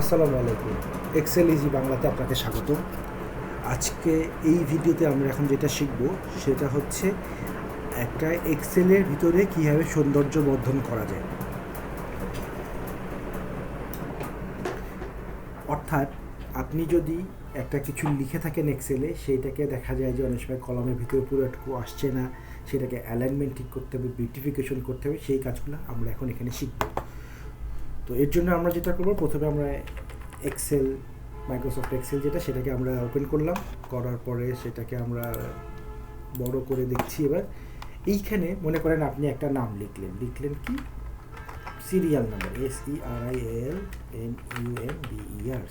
আসসালামু আলাইকুম। Excel easy বাংলাতে আপনাকে স্বাগতম। আজকে এই ভিডিওতে আমরা এখন যেটা শিখব সেটা হচ্ছে একটা এক্সেলের ভিতরে কীভাবে সৌন্দর্য বর্ধন করা যায়। অর্থাৎ আপনি যদি একটা কিছু লিখে থাকেন এক্সেলে, সেইটাকে দেখা যায় যে অনেক সময় কলমের ভিতরে পুরোটুকু আসছে না, সেটাকে অ্যালাইনমেন্ট ঠিক করতে হবে, বিউটিফিকেশন করতে হবে। সেই কাজগুলো আমরা এখন এখানে শিখব। তো এর জন্য আমরা যেটা করব, প্রথমে আমরা এক্সেল, মাইক্রোসফট এক্সেল যেটা, সেটাকে আমরা ওপেন করলাম। করার পরে সেটাকে আমরা বড় করে দেখছি। এবার এইখানে মনে করেন আপনি একটা নাম লিখলেন কি serial number, SERIALNUMBER,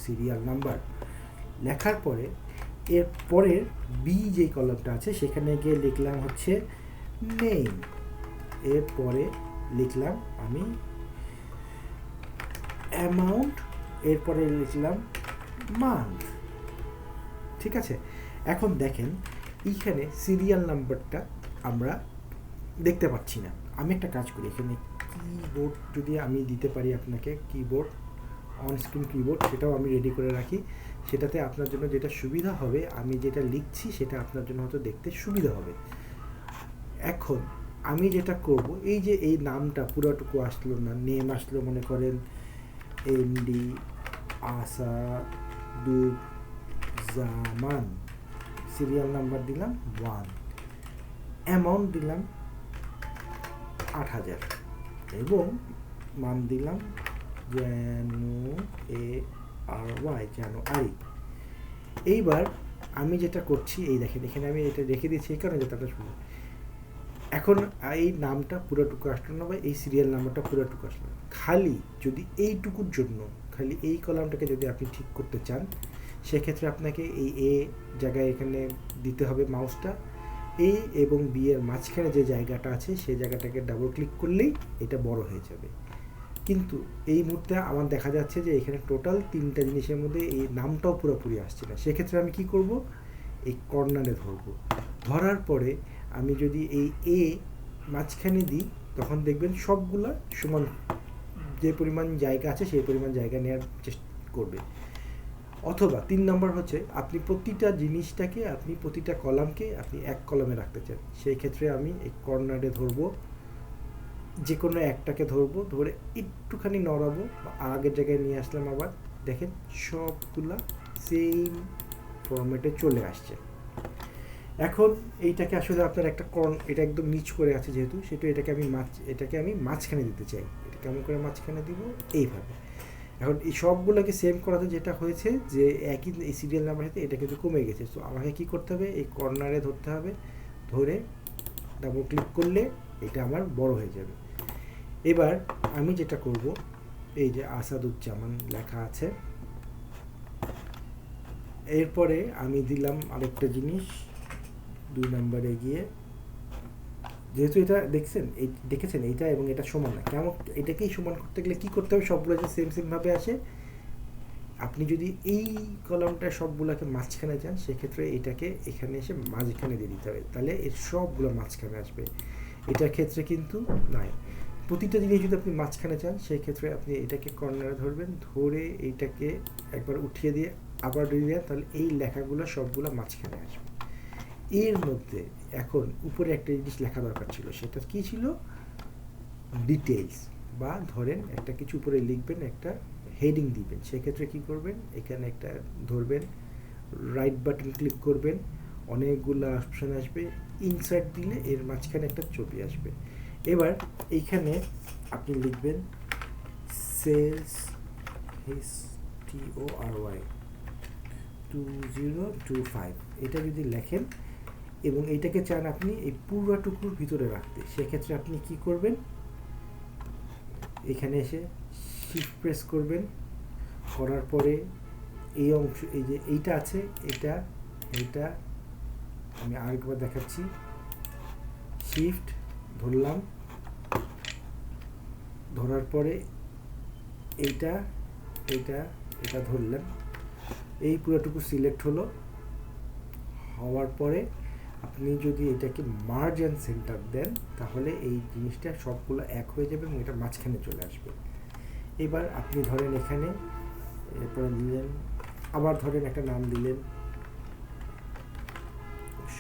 serial number লেখার পরে এর পরের বি যে কলামটা আছে সেখানে গিয়ে লিখলাম হচ্ছে নেম। এরপরে লিখলাম আমি অ্যামাউন্ট, এরপরে লিখলাম মান্থ। ঠিক আছে, এখন দেখেন এইখানে সিরিয়াল নাম্বারটা আমরা দেখতে পাচ্ছি না। আমি একটা কাজ করি, এখানে কিবোর্ড যদি আমি দিতে পারি আপনাকে, কিবোর্ড, অন স্ক্রিন কিবোর্ড, সেটাও আমি রেডি করে রাখি। সেটাতে আপনার জন্য যেটা সুবিধা হবে, আমি যেটা লিখছি সেটা আপনার জন্য হয়তো দেখতে সুবিধা হবে। এখন আমি যেটা করব, এই যে এই নামটা পুরোটুকু আসলো না, নেম আসলো মনে করেন MD আসাদুজ্জামান, সিরিয়াল নাম্বার দিলাম 1, অ্যামাউন্ট দিলাম 8,000 এবং মান দিলাম জানুয়ারি। এইবার আমি যেটা করছি, এই দেখেন এখানে আমি এটা রেখে দিচ্ছি এই কারণে যেটা শুনে। এখন এই নামটা পুরোটুকু আসলো না, বা এই সিরিয়াল নাম্বারটা পুরোটুকু আসলো না। খালি যদি এইটুকুর জন্য, খালি এই কলামটাকে যদি আপনি ঠিক করতে চান, সেক্ষেত্রে আপনাকে এই এ জায়গায় এখানে দিতে হবে মাউসটা। এ এবং বি এর মাঝখানে যে জায়গাটা আছে সেই জায়গাটাকে ডাবল ক্লিক করলেই এটা বড় হয়ে যাবে। কিন্তু এই মুহূর্তে আমার দেখা যাচ্ছে যে এখানে টোটাল 3টা জিনিসের মধ্যে এই নামটাও পুরোপুরি আসছে না। সেক্ষেত্রে আমি কি করব, এই কর্নারে ধরবো। ধরার পরে আমি যদি এই এ মাঝখানে দিই, তখন দেখবেন সবগুলা সমান, যে পরিমাণ জায়গা আছে সেই পরিমাণ জায়গা নেওয়ার চেষ্টা করবে। অথবা 3 নম্বর হচ্ছে আপনি প্রতিটা জিনিসটাকে, আপনি প্রতিটা কলামকে আপনি এক কলামে রাখতে চান, সেই ক্ষেত্রে আমি এই কর্নারে ধরবো, যে কোনো একটাকে ধরবো, ধরে একটুখানি নড়াবো, আগের জায়গায় নিয়ে আসলাম। আবার দেখেন সবগুলা সেম ফরম্যাটে চলে আসছে। এখন এইটাকে আসলে আপনার একটা এটা একদম নিচ করে আছে যেহেতু, সেটা এটাকে আমি মাঝখানে দিতে চাই। এটা কেমন করে মাঝখানে দিব, এইভাবে। এখন এই সবগুলোকে সেম করাতে যেটা হয়েছে যে একই এই সিরিয়াল নাম্বার সাথে এটা কিন্তু কমে গেছে। তো আমাকে কি করতে হবে, এই কর্নারে ধরতে হবে, ধরে ডাবল ক্লিক করলে এটা আমার বড় হয়ে যাবে। এবার আমি যেটা করব, এই যে আসাদুজ্জামান লেখা আছে, এরপরে আমি দিলাম আরেকটা জিনিস 2 নম্বরে গিয়ে, যেহেতু এটা দেখেছেন এইটা এবং এটা সমান না, কেমন এটাকেই সমান করতে গেলে কি করতে হবে, সবগুলো যে সেমভাবে আসে। আপনি যদি এই কলামটা সবগুলোকে মাঝখানে চান, সেক্ষেত্রে এটাকে এখানে এসে মাঝখানে দিয়ে দিতে হবে, তাহলে এর সবগুলো মাঝখানে আসবে। এটার ক্ষেত্রে কিন্তু নয়। প্রতিটা জিনিস যদি আপনি মাঝখানে চান, সেই ক্ষেত্রে আপনি এটাকে কর্নারে ধরবেন, ধরে এইটাকে একবার উঠিয়ে দিয়ে আবার দিয়ে দেন, তাহলে এই লেখাগুলো সবগুলো মাঝখানে আসবে। এর মধ্যে এখন উপরে একটা জিনিস লেখা দরকার ছিল, সেটা কি ছিল, ডিটেইলস, বা ধরেন একটা কিছু উপরে লিখবেন, একটা হেডিং দিবেন। সেক্ষেত্রে কি করবেন, এখানে একটা ধরবেন, রাইট বাটন ক্লিক করবেন, অনেকগুলো অপশান আসবে, ইনসার্ট দিলে এর মাঝখানে একটা ছবি আসবে। এবার এইখানে আপনি লিখবেন সেলস TORY 2025, এটা যদি লেখেন এবং এইটাকে চান আপনি এই পুরোটুকুর ভিতরে রাখতে, সেক্ষেত্রে আপনি কি করবেন, এখানে এসে শিফট প্রেস করবেন। করার পরে এই অংশ, এই যে এইটা আছে, এইটা আমি আরেকবার দেখাচ্ছি, শিফট ধরলাম, ধরার পরে এইটা ধরলাম, এই পুরোটুকু সিলেক্ট হওয়ার পরে আপনি যদি এটাকে মার্জ অ্যান্ড সেন্টার দেন, তাহলে এই জিনিসটা সবগুলো এক হয়ে যাবে এবং এটা মাঝখানে চলে আসবে। এবার আপনি ধরেন এখানে এরপরে দিলেন, আবার ধরেন একটা নাম দিলেন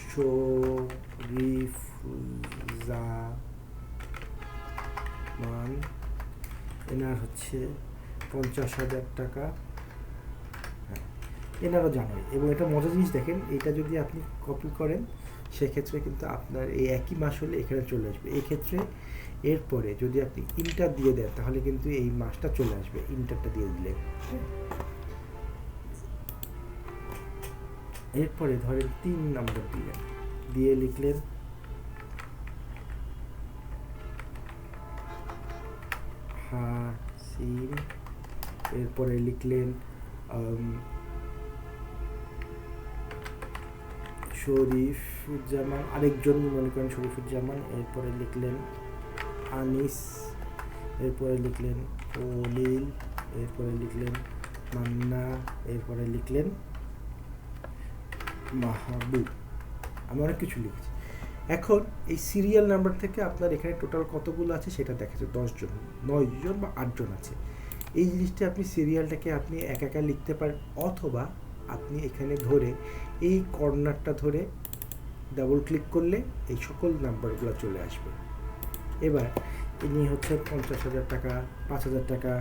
শরীফুজ্জামান, এনার হচ্ছে 50,000 টাকা। হ্যাঁ, এনারও জানুয়ারি। এবং এটা মজার জিনিস দেখেন, এটা যদি আপনি কপি করেন সেক্ষেত্রে কিন্তু আপনার এই একই মাস হলে এখানে চলে আসবে। এই ক্ষেত্রে এরপরে যদি আপনি ইন্টার দিয়ে দেন তাহলে কিন্তু এই মাসটা চলে আসবে, ইন্টারটা দিয়ে দিলে। এরপরে ধরেন 3 নম্বর দিলেন, দিয়ে লিখলেন হাসিম, এরপরে লিখলেন শরীফুজ্জামান, আরেকজন মনে করেন শরীফুজ্জামান, এরপরে লিখলেন আনিস, এরপরে লিখলেন খলিল, এরপরে লিখলেন মান্না, এরপরে লিখলেন মাহবুব। আমি অনেক কিছু লিখেছি। এখন এই সিরিয়াল নাম্বার থেকে আপনার এখানে টোটাল কতগুলো আছে সেটা দেখাচ্ছে, 10 জন, 9 জন বা 8 জন আছে। এই জিনিসটা আপনি সিরিয়ালটাকে আপনি একা লিখতে পারেন, অথবা আপনি এখানে ধরে এই কর্নারটা ধরে ডাবল ক্লিক করলে এই সকল নাম্বারগুলো চলে আসবে। এবার ইনি হচ্ছে 50,000 টাকা, 5,000 টাকা,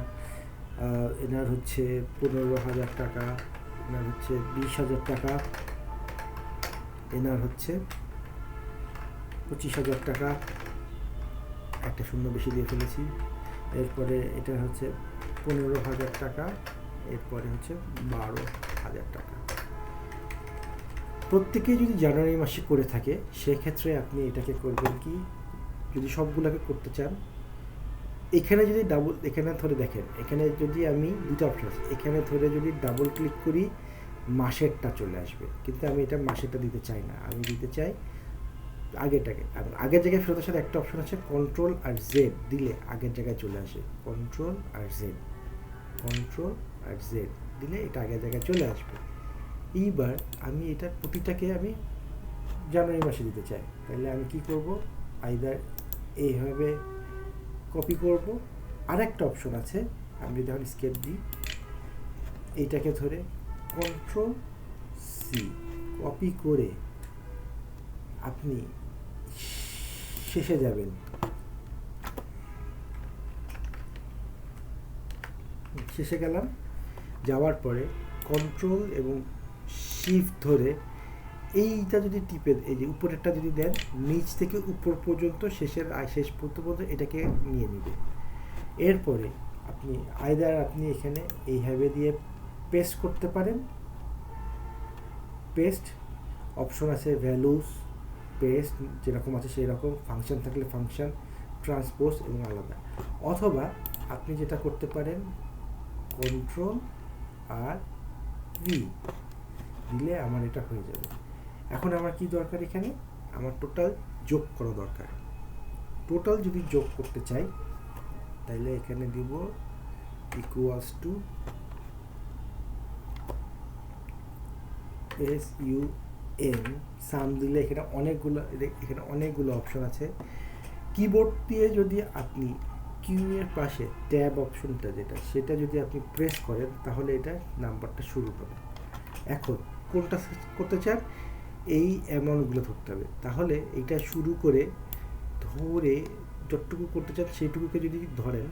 এনার হচ্ছে 15,000 টাকা, এনার হচ্ছে 20,000 টাকা, এনার হচ্ছে 25,000 টাকা, একটা শূন্য বেশি দিয়ে ফেলেছি। এরপরে এটা হচ্ছে 15,000 টাকা, এরপরে হচ্ছে 12,000 টাকা। প্রত্যেকেই যদি জানুয়ারি মাসে করে থাকে সেক্ষেত্রে আপনি এটাকে করবেন কি, যদি সবগুলোকে করতে চান, এখানে যদি এখানে ধরে দেখেন, এখানে যদি আমি দুটো অপশন আছে, এখানে ধরে যদি ডাবল ক্লিক করি মাসেরটা চলে আসবে, কিন্তু আমি এটা মাসেরটা দিতে চাই না, আমি দিতে চাই আগেরটাকে। আগের জায়গায় ফেরত আসার একটা অপশন আছে, কন্ট্রোল আর জেড দিলে আগের জায়গায় চলে আসে, কন্ট্রোল আর জেড দিলে এটা আগের জায়গায় চলে আসবে। এইবার আমি এটা প্রতিটাকে আমি জানুয়ারি মাসে দিতে চাই, তাহলে আমি কি করব, আইদার এইভাবে কপি করব, আরেকটা অপশন আছে, আমি যদি এখন স্কেপ দিই, এইটাকে ধরে কন্ট্রোল সি কপি করে আপনি শেষে যাবেন, শেষে গেলাম, যাওয়ার পরে কন্ট্রোল এবং শিফট ধরে এইটা যদি টিপে, এই যে উপরেরটা যদি দেন, নিচ থেকে উপর পর্যন্ত শেষ পর্যন্ত এটাকে নিয়ে নেবে। এরপরে আপনি আইদার আপনি এখানে এইভাবে দিয়ে পেস্ট করতে পারেন, পেস্ট অপশন আছে, ভ্যালুস পেস্ট যেরকম আছে সেই রকম, ফাংশন থাকলে ফাংশন, ট্রান্সপোজ এবং আলাদা। অথবা আপনি যেটা করতে পারেন, কন্ট্রোল আর ভি দিলে আমার এটা হয়ে যাবে। এখন আমার কি দরকার, এখানে আমার টোটাল যোগ করা দরকার। টোটাল যদি যোগ করতে চাই তাহলে এখানে দিব ইকুয়ালস টু SUM, সাম দিলে এখানে অনেকগুলো অপশন আছে। কিবোর্ড দিয়ে যদি আপনি কিউ এর পাশে ট্যাব অপশনটা সেটা যদি আপনি প্রেস করেন তাহলে এটা নাম্বারটা শুরু হবে। এখন কোনটা করতে চান, এই অ্যামাউন্টগুলো ধরতে হবে, তাহলে এটা শুরু করে ধরে যতটুকু করতে চান সেইটুকুকে যদি ধরেন,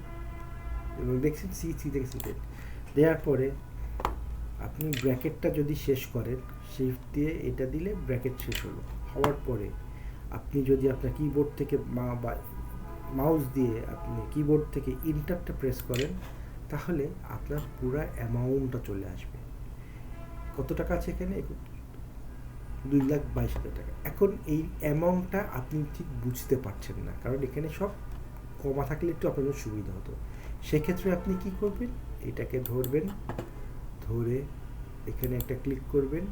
এবং দেখছেন সি থেকে সিটেড দেওয়ার পরে আপনি ব্র্যাকেটটা যদি শেষ করেন, শিফট দিয়ে এটা দিলে ব্র্যাকেট শেষ হওয়ার পরে আপনি যদি আপনার কিবোর্ড থেকে বা মাউস দিয়ে আপনি কিবোর্ড থেকে ইন্টারটা প্রেস করেন তাহলে আপনার পুরো অ্যামাউন্টটা চলে আসবে। কত টাকা আছে এখানে, 2,22,000 টাকা। এখন এই অ্যামাউন্টটা আপনি ঠিক বুঝতে পারছেন না, কারণ এখানে সব কমা থাকলে একটু আপনাদের সুবিধা হতো। সেক্ষেত্রে আপনি কি করবেন, এটাকে ধরবেন, ধরে এখানে একটা ক্লিক করবেন,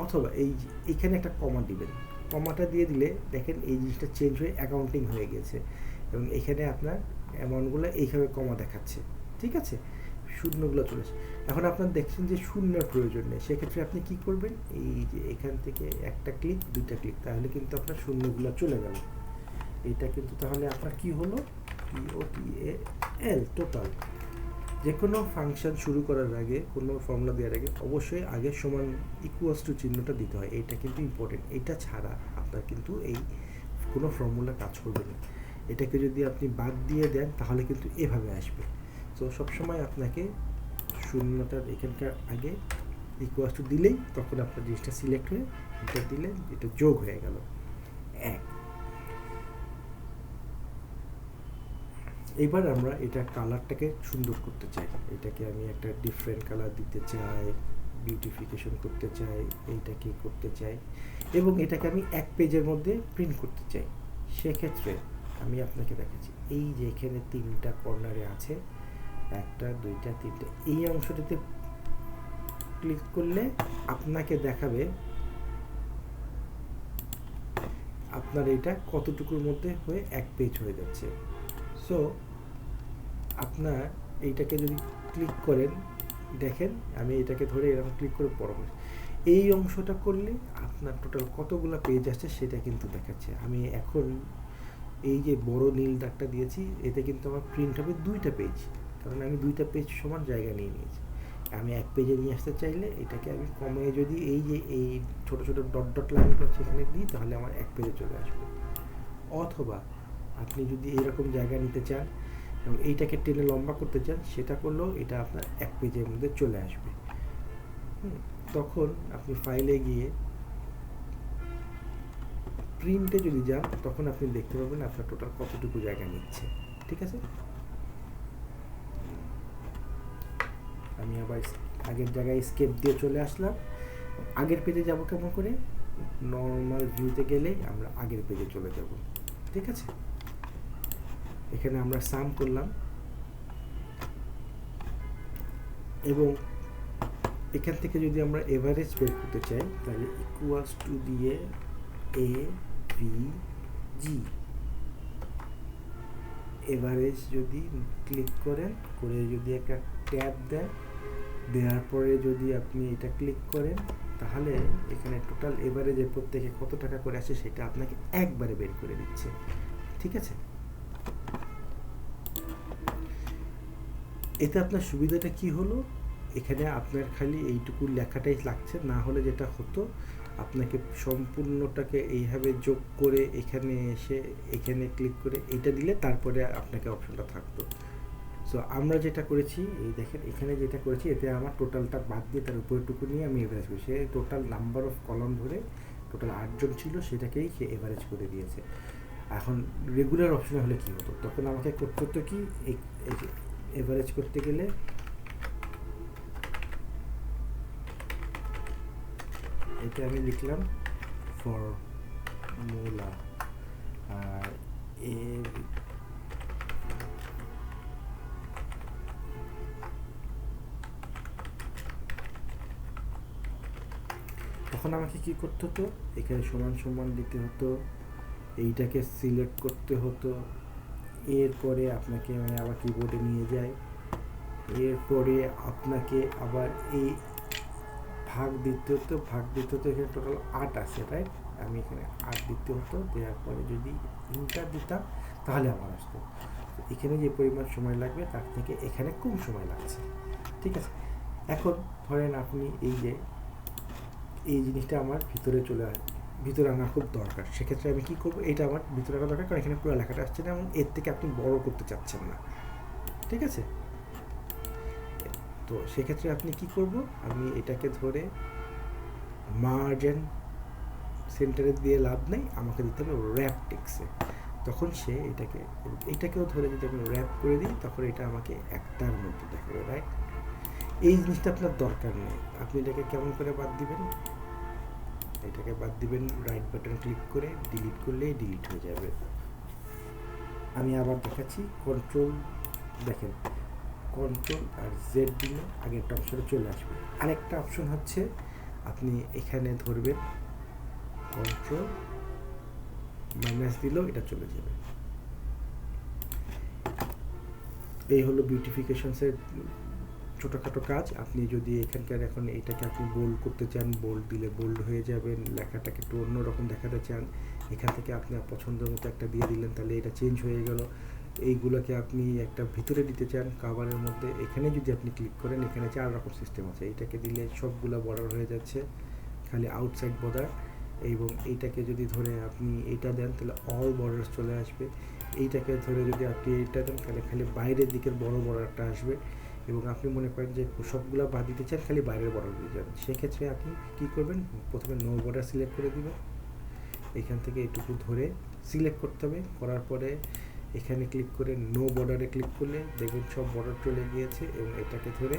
অথবা এইখানে একটা কমা দিবেন, কমাটা দিয়ে দিলে দেখেন এই জিনিসটা চেঞ্জ হয়ে অ্যাকাউন্টিং হয়ে গেছে, এবং এখানে আপনার অ্যামাউন্টগুলো এইভাবে কমা দেখাচ্ছে, ঠিক আছে, শূন্যগুলো চলেছে। এখন আপনার দেখছেন যে শূন্যের প্রয়োজন নেই, সেক্ষেত্রে আপনি কি করবেন, এই যে এখান থেকে একটা ক্লিক, দুইটা ক্লিক, তাহলে কিন্তু আপনার শূন্যগুলো চলে গেল। এটা কিন্তু তাহলে আপনার কি হলো, TOTAL, যে কোনো ফাংশন শুরু করার আগে, কোনো ফর্মুলা দেওয়ার আগে অবশ্যই আগে সমান ইকুয়ালস টু চিহ্নটা দিতে হয়। এইটা কিন্তু ইম্পর্টেন্ট। এটা ছাড়া আপনার কিন্তু এই কোনো ফর্মুলা কাজ করবে না। এটাকে যদি আপনি বাদ দিয়ে দেন তাহলে কিন্তু এভাবে আসবে। তো সবসময় আপনাকে শূন্যটার এখানকার আগে ইকুয়ালস টু দিলেই তখন আপনার জিনিসটা সিলেক্ট হয়ে এটা দিলে এটা যোগ হয়ে গেল 1। এবার আমরা এটা কালারটাকে সুন্দর করতে চাই। এটাকে আমি একটা ডিফারেন্ট কালার দিতে চাই, বিউটিফিকেশন করতে চাই, এইটাকে করতে চাই এবং এটাকে আমি এক পেজের মধ্যে প্রিন্ট করতে চাই। সেক্ষেত্রে আমি আপনাকে দেখাচ্ছি, এই যে এখানে 3টা কর্নারে আছে, 1টা 2টা 3টা, এই অংশটাতে ক্লিক করলে আপনাকে দেখাবে আপনার এটা কতটুকুর মধ্যে হয়ে এক পেজ হয়ে যাচ্ছে। সো আপনার এইটাকে যদি ক্লিক করেন, দেখেন আমি এটাকে ধরে এরকম ক্লিক করে পরবর্তী এই অংশটা করলে আপনার টোটাল কতগুলো পেজ আছে সেটা কিন্তু দেখাচ্ছে। আমি এখন এই যে বড় নীল দাগটা দিয়েছি, এতে কিন্তু আমার প্রিন্ট হবে 2টা পেজ, কারণ আমি 2টা পেজ সমান জায়গা নিয়ে নিয়েছি। আমি এক পেজে নিয়ে আসতে চাইলে এটাকে আমি কমে যদি এই যে এই ছোট ছোট ডট ডট লাইনগুলো সেখানে দিই তাহলে আমার এক পেজে চলে আসবে। অথবা আপনি যদি এইরকম জায়গা নিতে চান এবং এইটাকে টেনে লম্বা করতে চান, সেটা করলেও এটা আপনার এক পেজের মধ্যে চলে আসবে। তখন আপনি ফাইলে গিয়ে প্রিন্টে যদি যান তখন আপনি দেখতে পাবেন আপনার টোটাল কতটুকু জায়গা নিচ্ছে। ঠিক আছে, আমি আবার আগের জায়গায় স্কেপ দিয়ে চলে আসলাম। আগের পেজে যাব কেমন করে, নর্মাল ভিউতে গেলেই আমরা আগের পেজে চলে যাব। ঠিক আছে, এখানে আমরা সাম করলাম এবং এখান থেকে যদি আমরা এভারেজ বের করতে চাই তাহলে ইকুয়ালস টু দিয়ে AVG এভারেজ যদি ক্লিক করেন, করে যদি একটা ট্যাব দেন, দেওয়ার পরে যদি আপনি এটা ক্লিক করেন তাহলে এখানে টোটাল এভারেজের প্রত্যেকে কত টাকা করে আসে সেটা আপনাকে একবারে বের করে দিচ্ছে। ঠিক আছে, এতে আপনার সুবিধাটা কি হলো, এখানে আপনার খালি এইটুকু লেখাটাই লাগছে, না হলে যেটা হতো আপনাকে সম্পূর্ণটাকে এইভাবে যোগ করে এখানে এসে এখানে ক্লিক করে এটা দিলে তারপরে আপনাকে অপশনটা থাকতো। সো আমরা যেটা করেছি, এই দেখেন এখানে যেটা করেছি এতে আমার টোটালটা বাদ দিয়ে তার উপরেটুকু নিয়ে আমি এভারেজ করি। সে টোটাল নাম্বার অফ কলম ধরে টোটাল 8 জন ছিল সেটাকেই সে এভারেজ করে দিয়েছে। এখন রেগুলার অপশনে হলে কী হতো, তখন আমাকে করতে হতো কি, এভারেজ করতে গেলে এটা আমি লিখলাম ফর্মুলা আর তখন আমাকে কি করতে হতো, এখানে সমান সমান দিতে হতো, এইটাকে সিলেক্ট করতে হতো, এরপরে আপনাকে আমি আবার কিবোর্ডে নিয়ে যাই, এরপরে আপনাকে আবার এই ভাগ দিতে হতো, এখানে টোটাল 8 আছে, রাইট, আমি এখানে 8 দিতে হতো, দেওয়ার পরে যদি ইন্টার দিতাম তাহলে আমার আসতো। এখানে যে পরিমাণ সময় লাগবে তার থেকে এখানে কম সময় লাগছে। ঠিক আছে, এখন ধরেন আপনি এই জিনিসটা আমার ভিতরে আনা খুব দরকার, সেক্ষেত্রে আমি কী করবো, এটা আমার ভিতরে আনা দরকার কারণ এখানে পুরো লেখাটা আসছে না এবং এর থেকে আপনি বড় করতে চাচ্ছেন না। ঠিক আছে, তো সেক্ষেত্রে আপনি কি করব, আমি এটাকে ধরে মার্জিন সেন্টারে দিয়ে লাভ নেই, আমাকে দিতে হবে র্যাপ টেক্সে। তখন সে এটাকেও ধরে যদি আমি র্যাপ করে দিই তখন এটা আমাকে একটার মধ্যে দেখাবে, রাইট। এই জিনিসটা আপনার দরকার নেই, আপনি এটাকে কেমন করে বাদ দিবেন, এটাকে বাদ দিবেন রাইট বাটন ক্লিক করে, ডিলিট করলেই ডিলিট হয়ে যাবে। আমি আবার দেখাচ্ছি, দেখেন কন্ট্রোল আর জেড দিলে আগেরটা অপশনে চলে আসবে। আরেকটা অপশন হচ্ছে আপনি এখানে ধরবেন, কন্ট্রোল মাইনাস দিলেও এটা চলে যাবে। এই হলো বিউটিফিকেশনসের ছোটোখাটো কাজ। আপনি যদি এখানকার এখন এটাকে আপনি বোল্ড করতে চান, বোল্ড দিলে বোল্ড হয়ে যাবেন, লেখাটাকে একটু অন্যরকম দেখাতে চান, এখান থেকে আপনি পছন্দের মতো একটা দিয়ে দিলেন তাহলে এটা চেঞ্জ হয়ে গেল। এইগুলোকে আপনি একটা ভিতরে দিতে চান কাভারের মধ্যে, এখানে যদি আপনি ক্লিক করেন এখানে 4 রকম সিস্টেম আছে। এইটাকে দিলে সবগুলো বর্ডার হয়ে যাচ্ছে, খালি আউটসাইড বর্ডার। এবং এইটাকে যদি ধরে আপনি এটা দেন তাহলে অল বর্ডার চলে আসবে। এইটাকে ধরে যদি আপনি এইটা দেন তাহলে খালি বাইরের দিকের বড় বর্ডারটা আসবে। এবং আপনি মনে করেন যে সবগুলো বাদ দিতে চান, খালি বাইরের বর্ডার দিয়ে যাবেন, সেক্ষেত্রে আপনি কী করবেন, প্রথমে নো বর্ডার সিলেক্ট করে দিবেন। এখান থেকে এটুকু ধরে সিলেক্ট করতে হবে, করার পরে এখানে ক্লিক করে নো বর্ডারে ক্লিক করলে দেখবেন সব বর্ডার চলে গিয়েছে। এবং এটাকে ধরে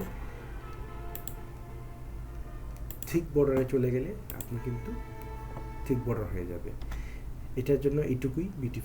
থিক বর্ডারে চলে গেলে আপনি কিন্তু থিক বর্ডার হয়ে যাবে। এটার জন্য এইটুকুই বিউটিফুল।